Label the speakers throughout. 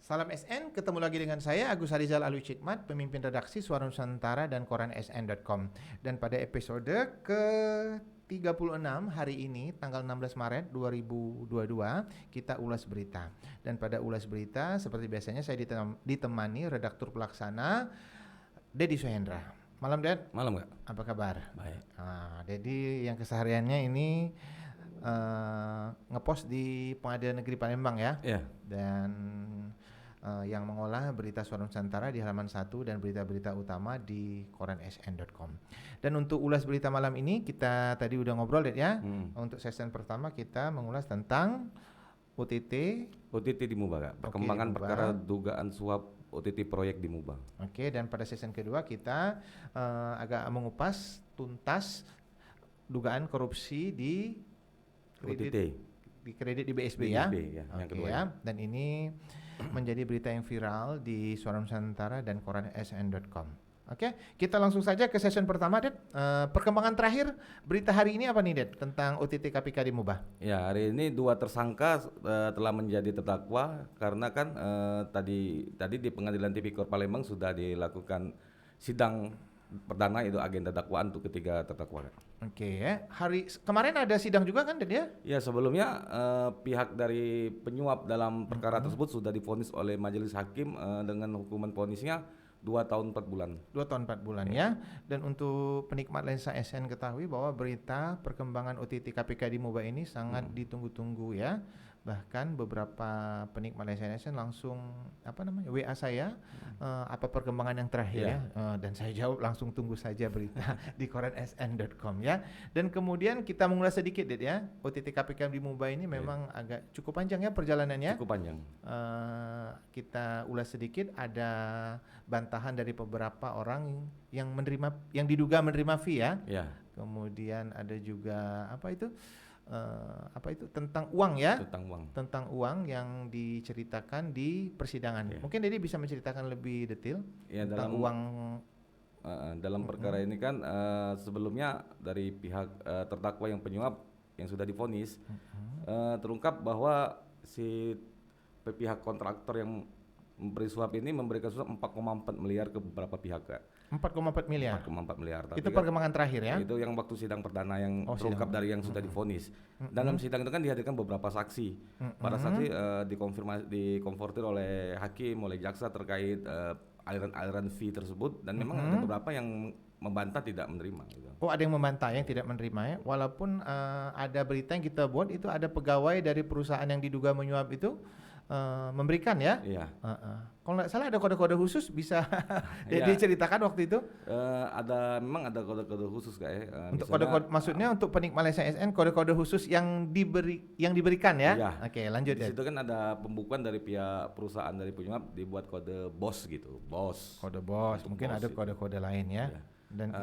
Speaker 1: Salam SN, ketemu lagi dengan saya Agus Harizal Alwi Cikmat, pemimpin redaksi Suara Nusantara dan koran sn.com. Dan pada episode ke-36 hari ini, tanggal 16 Maret 2022, kita ulas berita. Dan pada ulas berita, seperti biasanya saya ditemani redaktur pelaksana Dedi Suhendra. Malam, Ded.
Speaker 2: Malam, Kak.
Speaker 1: Apa kabar?
Speaker 2: Baik.
Speaker 1: Dedi yang kesehariannya ini ngepost di Pengadilan Negeri Palembang ya.
Speaker 2: Iya.
Speaker 1: Dan yang mengolah berita Suara Nusantara di halaman 1 dan berita-berita utama di koran sn.com. Dan untuk ulas berita malam ini kita tadi udah ngobrol ya. Untuk sesi pertama kita mengulas tentang OTT
Speaker 2: di Muba, Kak. Perkembangan perkara dugaan suap OTT proyek di Muba.
Speaker 1: Oke, dan pada sesi kedua kita agak mengupas tuntas dugaan korupsi di kredit di BSB ya.
Speaker 2: Yang kedua
Speaker 1: ya. Dan ini menjadi berita yang viral di Suara Nusantara dan koran sn.com. Oke, kita langsung saja ke sesi pertama, Ded. Perkembangan terakhir berita hari ini apa nih, Ded, tentang OTT KPK di Muba?
Speaker 2: Ya, hari ini 2 tersangka telah menjadi terdakwa karena kan tadi di Pengadilan Tipikor Palembang sudah dilakukan sidang perdana, itu agenda dakwaan untuk ketiga terdakwa.
Speaker 1: Oke, ya. Hari kemarin ada sidang juga kan, Ded ya?
Speaker 2: Ya, sebelumnya pihak dari penyuap dalam perkara tersebut sudah divonis oleh majelis hakim dengan hukuman vonisnya 2 tahun 4 bulan.
Speaker 1: 2 tahun 4 bulan ya. Dan untuk penikmat lensa SN ketahui bahwa berita perkembangan OTT KPK di Muba ini sangat ditunggu-tunggu ya. Bahkan beberapa penikmat lensa SN langsung WA saya apa perkembangan yang terakhir ya. Dan saya jawab langsung tunggu saja berita di koran sn.com ya. Dan kemudian kita mengulas sedikit, Ded ya. OTT KPK di Muba ini memang agak cukup panjang ya perjalanannya.
Speaker 2: Cukup panjang.
Speaker 1: Kita ulas sedikit, ada bantahan dari beberapa orang yang diduga menerima fee ya. Kemudian ada juga tentang uang ya. Tentang uang yang diceritakan di persidangan. Mungkin Dedi bisa menceritakan lebih detail tentang uang.
Speaker 2: Dalam perkara ini kan sebelumnya dari pihak terdakwa yang penyuap yang sudah divonis terungkap bahwa si pihak kontraktor yang memberi suap ini memberikan suap 4,4 miliar ke beberapa pihak, Kak.
Speaker 1: 4,4 miliar.
Speaker 2: 4,4 miliar. Tapi
Speaker 1: itu perkembangan terakhir ya?
Speaker 2: Itu yang waktu sidang perdana yang terungkap dari yang sudah divonis. Dalam sidang itu kan dihadirkan beberapa saksi. Para saksi dikonfrontir oleh hakim, oleh jaksa terkait aliran fee tersebut, dan memang ada beberapa yang membantah tidak menerima. Gitu.
Speaker 1: Oh, ada yang membantah yang tidak menerima ya. Walaupun ada berita yang kita buat itu ada pegawai dari perusahaan yang diduga menyuap itu memberikan ya.
Speaker 2: Iya.
Speaker 1: Kalau nggak salah ada kode-kode khusus bisa diceritakan waktu itu?
Speaker 2: Memang ada kode-kode khusus, Kak ya.
Speaker 1: Untuk kode-kode maksudnya untuk penikmat lensa SN kode-kode khusus yang diberikan ya.
Speaker 2: Iya.
Speaker 1: Oke, lanjut ya.
Speaker 2: Di situ kan ada pembukuan dari pihak perusahaan dari penyuap dibuat kode BOS gitu. BOS.
Speaker 1: Kode BOS. Mungkin ada kode-kode lain ya. Dan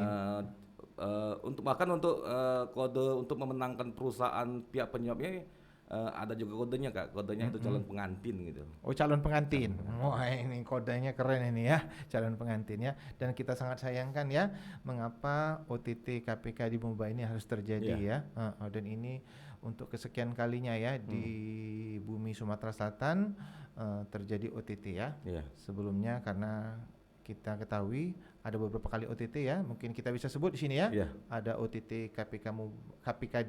Speaker 2: untuk kode untuk memenangkan perusahaan pihak penyuapnya ada juga kodenya, Kak. Kodenya itu calon pengantin gitu.
Speaker 1: Oh, calon pengantin. Wah, ini kodenya keren ini ya, calon pengantin ya. Dan kita sangat sayangkan ya, mengapa OTT KPK di Muba ini harus terjadi ya. Dan ini untuk kesekian kalinya ya di bumi Sumatera Selatan terjadi OTT ya. Sebelumnya karena kita ketahui ada beberapa kali OTT ya, mungkin kita bisa sebut di sini ya. Ada OTT KPK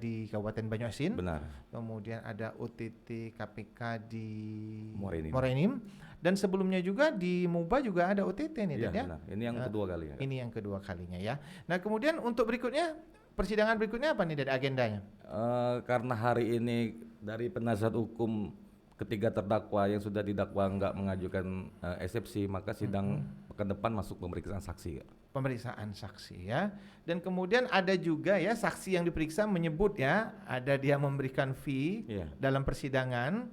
Speaker 1: di Kabupaten Banyuasin.
Speaker 2: Benar.
Speaker 1: Kemudian ada OTT KPK di
Speaker 2: Morenim.
Speaker 1: Dan sebelumnya juga di Muba juga ada OTT nih,
Speaker 2: ya. Benar. Ini yang kedua kali.
Speaker 1: Ini yang kedua kalinya ya. Nah, kemudian untuk berikutnya, persidangan berikutnya apa nih dari agendanya?
Speaker 2: Karena hari ini dari penasihat hukum ketiga terdakwa yang sudah didakwa nggak mengajukan eksepsi, maka sidang pekan depan masuk pemeriksaan saksi.
Speaker 1: Pemeriksaan saksi ya. Dan kemudian ada juga ya saksi yang diperiksa menyebut ya ada dia memberikan fee dalam persidangan,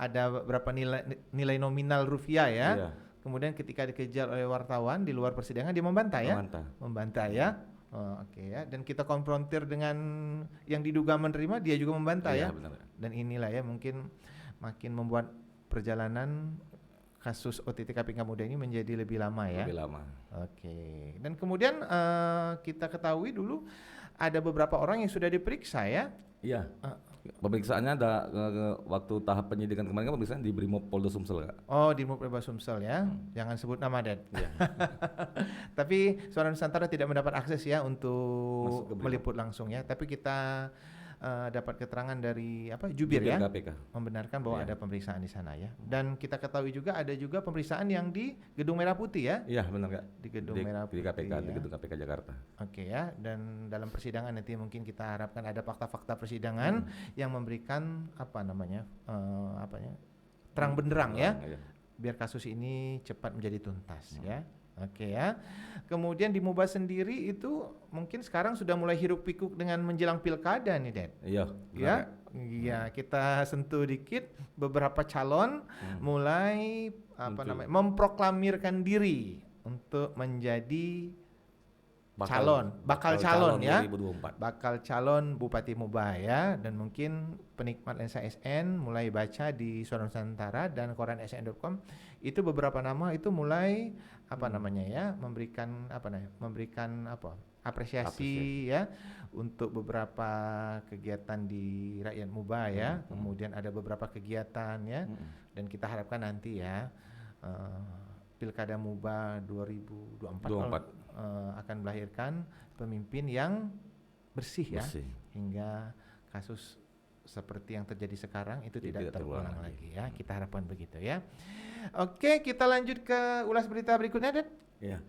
Speaker 1: ada berapa nilai nominal rupiah ya. Kemudian ketika dikejar oleh wartawan di luar persidangan dia membantah ya. Membantah ya. Oke ya. Dan kita konfrontir dengan yang diduga menerima, dia juga membantah ya.
Speaker 2: Benar.
Speaker 1: Dan inilah ya mungkin makin membuat perjalanan kasus OTT KPK Muda ini menjadi lebih lama ya.
Speaker 2: Lebih lama.
Speaker 1: Oke. Dan kemudian kita ketahui dulu ada beberapa orang yang sudah diperiksa ya.
Speaker 2: Iya. Pemeriksaannya ada waktu tahap penyidikan kemarin kan pemeriksaan di Brimopolda Sumsel, Kak.
Speaker 1: Oh, di Mapolda Sumsel ya. Jangan sebut nama, Dad.
Speaker 2: Iya.
Speaker 1: Tapi Suara Nusantara tidak mendapat akses ya
Speaker 2: Masuk
Speaker 1: untuk
Speaker 2: ke Brimob.
Speaker 1: meliput langsung ya. Tapi kita dapat keterangan dari Jubir ya,
Speaker 2: KPK.
Speaker 1: membenarkan bahwa
Speaker 2: Iya.
Speaker 1: ada pemeriksaan di sana ya. Dan kita ketahui juga ada juga pemeriksaan yang di Gedung Merah Putih ya.
Speaker 2: Iya, benar, Kak.
Speaker 1: Di Gedung Merah
Speaker 2: Di
Speaker 1: Putih.
Speaker 2: KPK, di
Speaker 1: ya.
Speaker 2: gedung KPK Jakarta.
Speaker 1: Oke ya, dan dalam persidangan nanti mungkin kita harapkan ada fakta-fakta persidangan yang memberikan terang benderang ya,
Speaker 2: Iya.
Speaker 1: biar kasus ini cepat menjadi tuntas ya. Oke ya. Kemudian di Muba sendiri itu mungkin sekarang sudah mulai hiruk pikuk dengan menjelang pilkada nih, Dad.
Speaker 2: Iya, benar,
Speaker 1: Ya,
Speaker 2: Kak.
Speaker 1: iya kita sentuh dikit beberapa calon mulai
Speaker 2: Muncul.
Speaker 1: memproklamirkan diri untuk menjadi bakal calon ya.
Speaker 2: 2024.
Speaker 1: Bakal calon Bupati Muba ya, dan mungkin penikmat lensa SN mulai baca di Suara Nusantara dan koran sn.com itu beberapa nama itu mulai memberikan apresiasi ya untuk beberapa kegiatan di rakyat Muba ya. Kemudian ada beberapa kegiatan ya, dan kita harapkan nanti ya Pilkada Muba 2024 akan melahirkan pemimpin yang bersih ya, hingga kasus seperti yang terjadi sekarang itu tidak terulang lagi ya. Kita harapkan begitu ya. Oke, kita lanjut ke ulas berita berikutnya, Dad.
Speaker 2: Iya.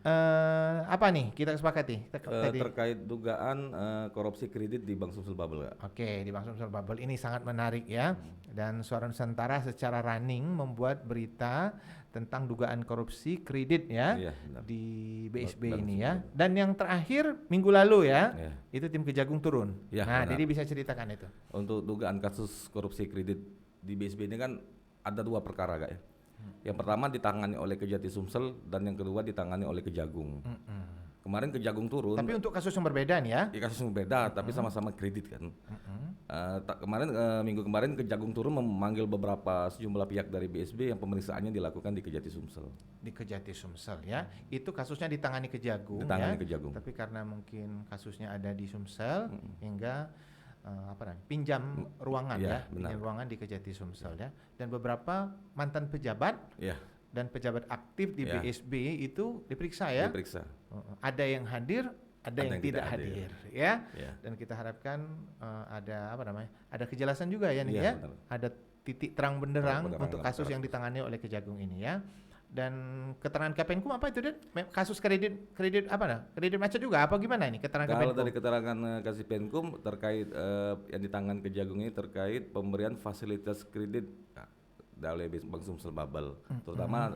Speaker 1: Apa nih kita sepakati tadi?
Speaker 2: Terkait dugaan korupsi kredit di Bank Sumsel Bubble, Kak.
Speaker 1: Oke, di Bank Sumsel Bubble ini sangat menarik ya. Dan Suara Nusantara secara running membuat berita tentang dugaan korupsi kredit ya,
Speaker 2: Iya, benar.
Speaker 1: di BSB
Speaker 2: Bank
Speaker 1: ini
Speaker 2: Sumsel.
Speaker 1: ya. Dan yang terakhir minggu lalu ya,
Speaker 2: Iya.
Speaker 1: itu tim Kejagung turun.
Speaker 2: Iya,
Speaker 1: Nah,
Speaker 2: benar.
Speaker 1: jadi bisa ceritakan itu.
Speaker 2: Untuk dugaan kasus korupsi kredit di BSB ini kan ada 2 perkara, Kak ya. Yang pertama ditangani oleh Kejati Sumsel dan yang kedua ditangani oleh Kejagung. Kemarin Kejagung turun.
Speaker 1: Tapi untuk kasus yang berbeda nih ya.
Speaker 2: Ya, kasus yang beda tapi sama-sama kredit kan. Minggu kemarin Kejagung turun memanggil sejumlah pihak dari BSB yang pemeriksaannya dilakukan di Kejati Sumsel.
Speaker 1: Di Kejati Sumsel ya. Itu kasusnya ditangani Kejagung
Speaker 2: Ditangani
Speaker 1: ya.
Speaker 2: Kejagung.
Speaker 1: Tapi karena mungkin kasusnya ada di Sumsel hingga pinjam ruangan
Speaker 2: Iya,
Speaker 1: ya,
Speaker 2: benar.
Speaker 1: pinjam ruangan di Kejati Sumsel ya. Dan beberapa mantan pejabat
Speaker 2: Iya,
Speaker 1: dan pejabat aktif di
Speaker 2: Iya.
Speaker 1: BSB itu diperiksa ya.
Speaker 2: diperiksa.
Speaker 1: Ada yang hadir, ada yang tidak hadir ya.
Speaker 2: Iya.
Speaker 1: Dan kita harapkan ada kejelasan juga ya nih
Speaker 2: Iya,
Speaker 1: ya.
Speaker 2: benar.
Speaker 1: Ada titik terang benderang
Speaker 2: Terang benderang
Speaker 1: untuk
Speaker 2: dalam
Speaker 1: kasus
Speaker 2: perkara
Speaker 1: yang ditangani oleh Kejagung ini ya. Dan keterangan Kepenkum apa itu, Dad? Kasus kredit macet juga apa gimana ini keterangan
Speaker 2: Kalau
Speaker 1: Kepenkum?
Speaker 2: dari keterangan Kasih Penkum terkait yang di tangan Kejagung ini terkait pemberian fasilitas kredit dari Bank Sumsel Bubble, terutama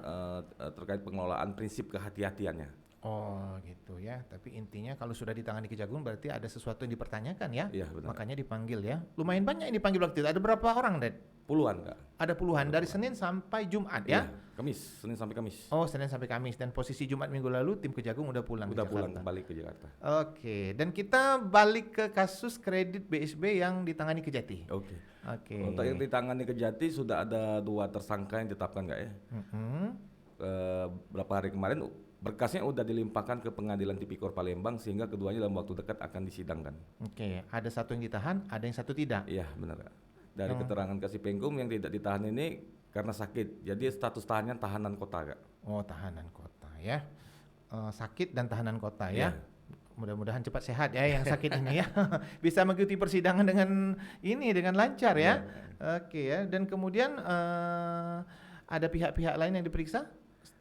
Speaker 2: terkait pengelolaan prinsip kehati-hatiannya.
Speaker 1: Oh gitu ya. Tapi intinya kalau sudah ditangani Kejagung berarti ada sesuatu yang dipertanyakan ya.
Speaker 2: Iya, benar.
Speaker 1: Makanya dipanggil ya. Lumayan banyak yang dipanggil waktu itu. Ada berapa orang, Dad?
Speaker 2: Puluhan, Kak.
Speaker 1: Ada puluhan dari Senin sampai Jumat ya.
Speaker 2: Iya, Kamis, Senin sampai Kamis.
Speaker 1: Oh, Senin sampai Kamis, dan posisi Jumat minggu lalu tim Kejagung udah pulang
Speaker 2: Udah
Speaker 1: ke
Speaker 2: pulang
Speaker 1: Jakarta.
Speaker 2: kembali ke Jakarta.
Speaker 1: Oke, dan kita balik ke kasus kredit BSB yang ditangani Kejati.
Speaker 2: Oke.
Speaker 1: Oke.
Speaker 2: Untuk yang ditangani Kejati sudah ada 2 tersangka yang ditetapkan, Kak ya. Berapa hari kemarin berkasnya udah dilimpahkan ke Pengadilan Tipikor Palembang sehingga keduanya dalam waktu dekat akan disidangkan.
Speaker 1: Oke, ada satu yang ditahan, ada yang satu tidak.
Speaker 2: Iya, benar, Kak. Dari keterangan Kasih Penkum yang tidak ditahan ini karena sakit. Jadi status tahannya tahanan kota, Kak.
Speaker 1: Oh, tahanan kota ya. Sakit dan tahanan kota
Speaker 2: Iya.
Speaker 1: ya. Mudah-mudahan cepat sehat ya yang sakit ini ya. Bisa mengikuti persidangan dengan lancar ya. Oke ya. Dan kemudian ada pihak-pihak lain yang diperiksa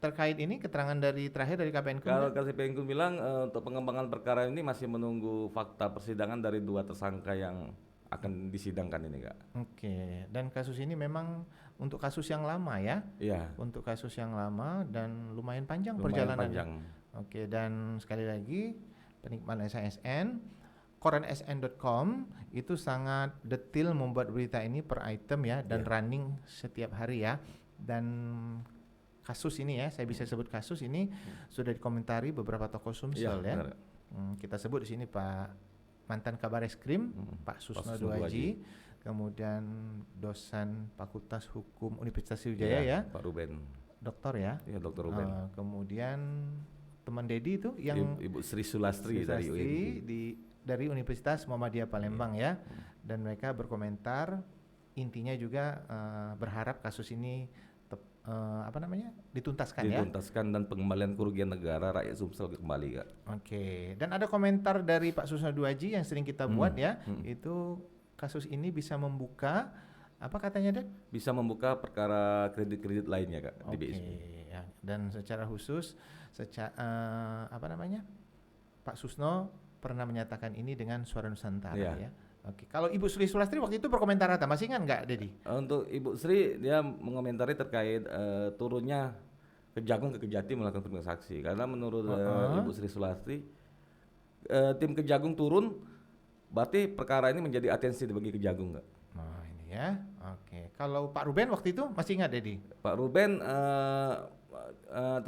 Speaker 1: terkait ini, keterangan terakhir dari KPNkum.
Speaker 2: Kalau Kasih Penkum bilang untuk pengembangan perkara ini masih menunggu fakta persidangan dari 2 tersangka yang akan disidangkan ini, Kak.
Speaker 1: Oke, dan kasus ini memang untuk kasus yang lama ya.
Speaker 2: Iya.
Speaker 1: Untuk kasus yang lama dan lumayan panjang
Speaker 2: Lumayan
Speaker 1: perjalanannya.
Speaker 2: panjang.
Speaker 1: Oke, dan sekali lagi penikmat SN, koran sn.com itu sangat detail membuat berita ini per item ya, dan running setiap hari ya. Dan kasus ini ya, saya bisa sebut kasus ini sudah dikomentari beberapa tokoh Sumsel ya.
Speaker 2: benar.
Speaker 1: Kita sebut di sini Pak mantan Kabar Eskrim, Pak Susno Duaji, kemudian dosen Fakultas Hukum Universitas Sriwijaya ya,
Speaker 2: Pak Ruben.
Speaker 1: doktor ya.
Speaker 2: Iya, Dr. Ruben.
Speaker 1: Kemudian teman Dedi itu yang
Speaker 2: Ibu Sri Sulastri dari
Speaker 1: Sulastri
Speaker 2: UIN.
Speaker 1: di dari Universitas Muhammadiyah Palembang ya, dan mereka berkomentar intinya juga berharap kasus ini dituntaskan ya.
Speaker 2: Dituntaskan dan pengembalian kerugian negara rakyat Sumsel kembali Kak.
Speaker 1: Oke, dan ada komentar dari Pak Susno Duaji yang sering kita buat ya, itu kasus ini bisa membuka apa katanya, Dek?
Speaker 2: Bisa membuka perkara kredit-kredit lainnya Kak di BSB.
Speaker 1: Ya. Dan secara khusus Pak Susno pernah menyatakan ini dengan Suara Nusantara ya. Oke, kalau Ibu Sri Sulastri waktu itu berkomentar apa? Masih ingat nggak, Dedi?
Speaker 2: Untuk Ibu Sri dia mengomentari terkait turunnya Kejagung ke Kejati melakukan transaksi karena menurut Ibu Sri Sulastri tim Kejagung turun berarti perkara ini menjadi atensi bagi Kejagung nggak?
Speaker 1: Nah ini ya, oke. Kalau Pak Ruben waktu itu masih ingat, Dedi?
Speaker 2: Pak Ruben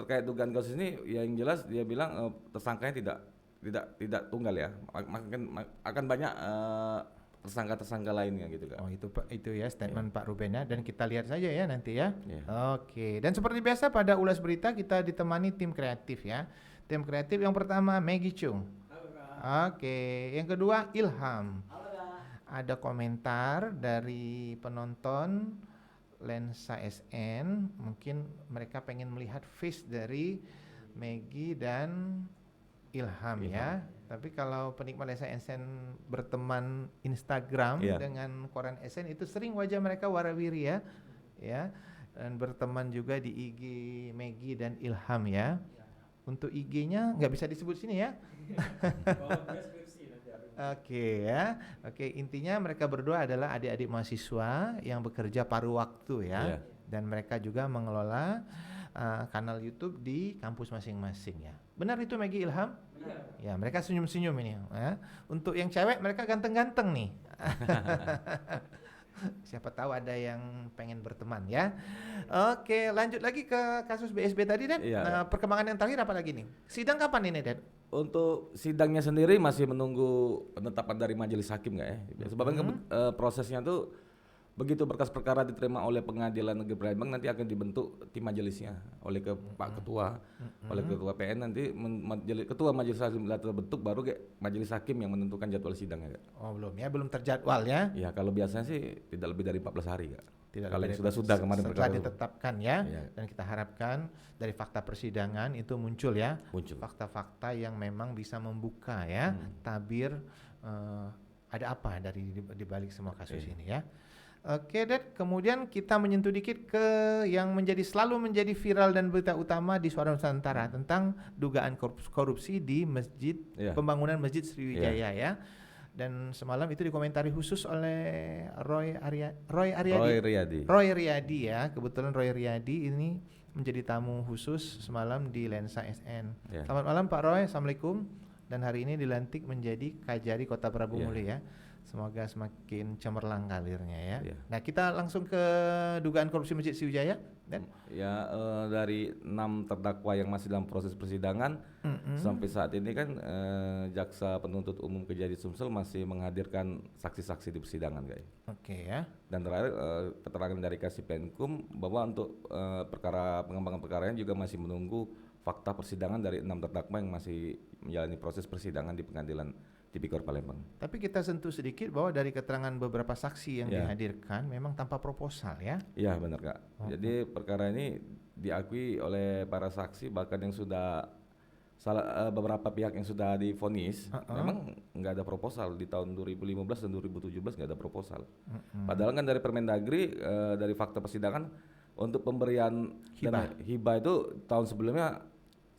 Speaker 2: terkait dugaan kasus ini yang jelas dia bilang tersangkanya tidak tunggal ya, akan banyak tersangka lainnya gitu Kak.
Speaker 1: Oh itu ya statement Pak Ruben ya, dan kita lihat saja ya nanti ya. Oke, dan seperti biasa pada Ulas Berita kita ditemani tim kreatif ya. Tim kreatif yang pertama Maggie Chung. Oke, yang kedua Ilham. Ada komentar dari penonton Lensa SN, mungkin mereka pengen melihat face dari Maggie dan Ilham ya. Tapi kalau penikmat Lensa SN berteman Instagram dengan koran SN itu sering wajah mereka warawiri ya. Ya. Dan berteman juga di IG Maggie dan Ilham ya. Untuk IG-nya nggak bisa disebut sini ya. Oke ya. Oke, intinya mereka berdua adalah adik-adik mahasiswa yang bekerja paruh waktu ya. Dan mereka juga mengelola kanal YouTube di kampus masing-masing ya. Benar itu Maggie, Ilham? Ya, mereka senyum-senyum ini ya. Untuk yang cewek mereka ganteng-ganteng nih. Siapa tahu ada yang pengen berteman ya. Oke, lanjut lagi ke kasus BSB tadi, Dan. Nah, perkembangan yang terakhir apa lagi nih? Sidang kapan ini, Dan?
Speaker 2: Untuk sidangnya sendiri masih menunggu penetapan dari majelis hakim nggak ya? Sebabnya prosesnya tuh begitu berkas perkara diterima oleh Pengadilan Negeri Palembang nanti akan dibentuk tim majelisnya oleh Pak Ketua, oleh Ketua PN nanti Ketua Majelis Hakim terbentuk baru majelis hakim yang menentukan jadwal sidangnya.
Speaker 1: Oh belum ya, belum terjadwal ya?
Speaker 2: Ya kalau biasanya sih tidak lebih dari 14 hari Kak.
Speaker 1: Tidak
Speaker 2: kalau yang sudah kemarin
Speaker 1: setelah ditetapkan ya, dan kita harapkan dari fakta persidangan itu muncul ya, fakta-fakta yang memang bisa membuka ya tabir ada apa dari dibalik semua kasus ini ya. Oke, Dad. Kemudian kita menyentuh dikit ke yang selalu menjadi viral dan berita utama di Suara Nusantara tentang dugaan korupsi di masjid pembangunan Masjid Sriwijaya ya. Dan semalam itu dikomentari khusus oleh Roy Riyadi ya. Kebetulan Roy Riyadi ini menjadi tamu khusus semalam di Lensa SN. Selamat malam Pak Roy, Assalamualaikum. Dan hari ini dilantik menjadi Kajari Kota Prabu Muli ya. Semoga semakin cemerlang karirnya ya. Nah kita langsung ke dugaan korupsi Masjid Sriwijaya. Dan?
Speaker 2: Ya dari 6 terdakwa yang masih dalam proses persidangan sampai saat ini kan jaksa penuntut umum Kejati Sumsel masih menghadirkan saksi-saksi di persidangan guys.
Speaker 1: Oke ya.
Speaker 2: Dan terakhir keterangan dari Kasih Penkum bahwa untuk pengembangan perkaranya juga masih menunggu fakta persidangan dari 6 terdakwa yang masih menjalani proses persidangan di Pengadilan Tipikor Palembang. Tapi
Speaker 1: kita sentuh sedikit bahwa dari keterangan beberapa saksi yang dihadirkan memang tanpa proposal ya? Iya
Speaker 2: benar Kak. Jadi perkara ini diakui oleh para saksi bahkan yang sudah beberapa pihak yang sudah divonis memang nggak ada proposal di tahun 2015 dan 2017 nggak ada proposal. Padahal kan dari Permendagri dari fakta persidangan untuk pemberian hibah itu tahun sebelumnya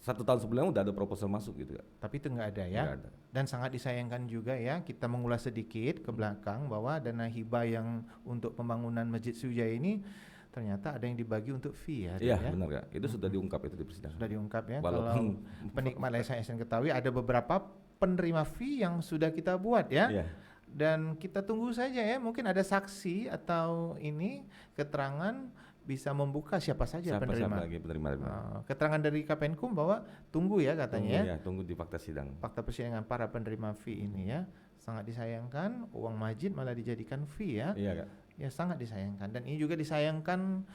Speaker 2: 1 tahun sebelumnya udah ada proposal masuk gitu Kak.
Speaker 1: Tapi itu nggak ada ya. Nggak ada. Dan sangat disayangkan juga ya kita mengulas sedikit ke belakang bahwa dana hibah yang untuk pembangunan Masjid Sriwijaya ini ternyata ada yang dibagi untuk fee ya.
Speaker 2: Iya benar Kak. Itu sudah diungkap itu di persidangan.
Speaker 1: Sudah diungkap ya. Walaupun kalau penikmat Lensa SN ketahui ada beberapa penerima fee yang sudah kita buat ya. Dan kita tunggu saja ya, mungkin ada saksi atau ini keterangan bisa membuka siapa saja penerima. Keterangan dari Kapenkum bahwa tunggu ya katanya.
Speaker 2: Tunggu di fakta sidang.
Speaker 1: Fakta persidangan para penerima fee ini ya. Sangat disayangkan uang masjid malah dijadikan fee ya.
Speaker 2: Iya Kak.
Speaker 1: Ya sangat disayangkan, dan ini juga disayangkan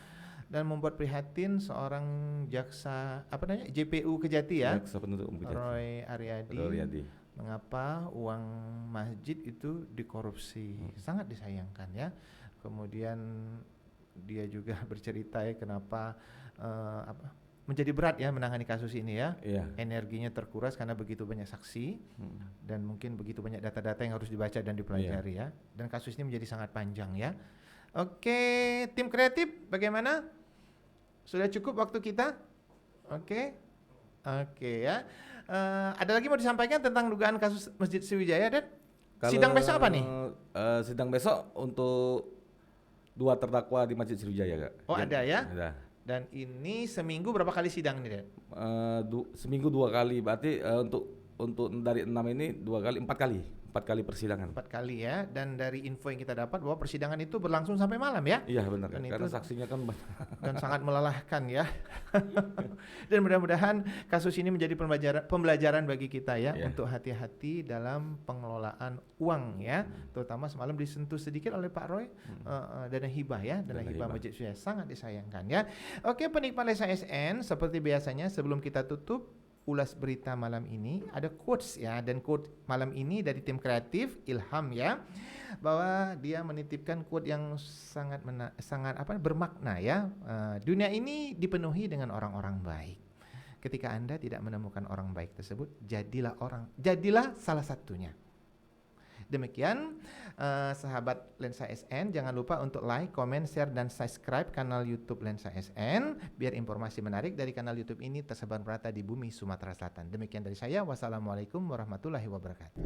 Speaker 1: dan membuat prihatin seorang jaksa JPU Kejati ya.
Speaker 2: Jaksa penuntut umum Kejati.
Speaker 1: Roy Riyadi. mengapa uang masjid itu dikorupsi. Sangat disayangkan ya. Kemudian dia juga bercerita ya kenapa menjadi berat ya menangani kasus ini ya.
Speaker 2: Iya.
Speaker 1: Energinya terkuras karena begitu banyak saksi dan mungkin begitu banyak data-data yang harus dibaca dan dipelajari ya. Dan kasus ini menjadi sangat panjang ya. Oke, tim kreatif bagaimana? Sudah cukup waktu kita? Oke ya. Ada lagi mau disampaikan tentang dugaan kasus Masjid Sriwijaya, Dan? Sidang besok apa nih?
Speaker 2: Sidang besok untuk 2 terdakwa di Masjid Sriwijaya, Kak.
Speaker 1: Oh, ada ya?
Speaker 2: Ada.
Speaker 1: Dan ini seminggu berapa kali sidang nih, Dan?
Speaker 2: Seminggu 2 kali, berarti untuk dari 6 ini 2 kali, 4 kali. 4 kali persidangan.
Speaker 1: 4 kali ya. Dan dari info yang kita dapat bahwa persidangan itu berlangsung sampai malam ya?
Speaker 2: Iya benar,
Speaker 1: Dan
Speaker 2: karena
Speaker 1: itu
Speaker 2: saksinya kan banyak.
Speaker 1: dan sangat melelahkan ya. Dan mudah-mudahan kasus ini menjadi pembelajaran bagi kita ya, untuk hati-hati dalam pengelolaan uang ya. Terutama semalam disentuh sedikit oleh Pak Roy, dana hibah ya, dana hibah Masjid Sriwijaya sangat disayangkan ya. Oke, penikmat Lensa SN, seperti biasanya sebelum kita tutup ulas berita malam ini ada quotes ya, dan quote malam ini dari tim kreatif Ilham ya, bahwa dia menitipkan quote yang sangat bermakna ya. Dunia ini dipenuhi dengan orang-orang baik. Ketika Anda tidak menemukan orang baik tersebut, jadilah salah satunya. Demikian sahabat Lensa SN, jangan lupa untuk like, comment, share, dan subscribe kanal YouTube Lensa SN biar informasi menarik dari kanal YouTube ini tersebar merata di bumi Sumatera Selatan. Demikian dari saya, wassalamualaikum warahmatullahi wabarakatuh.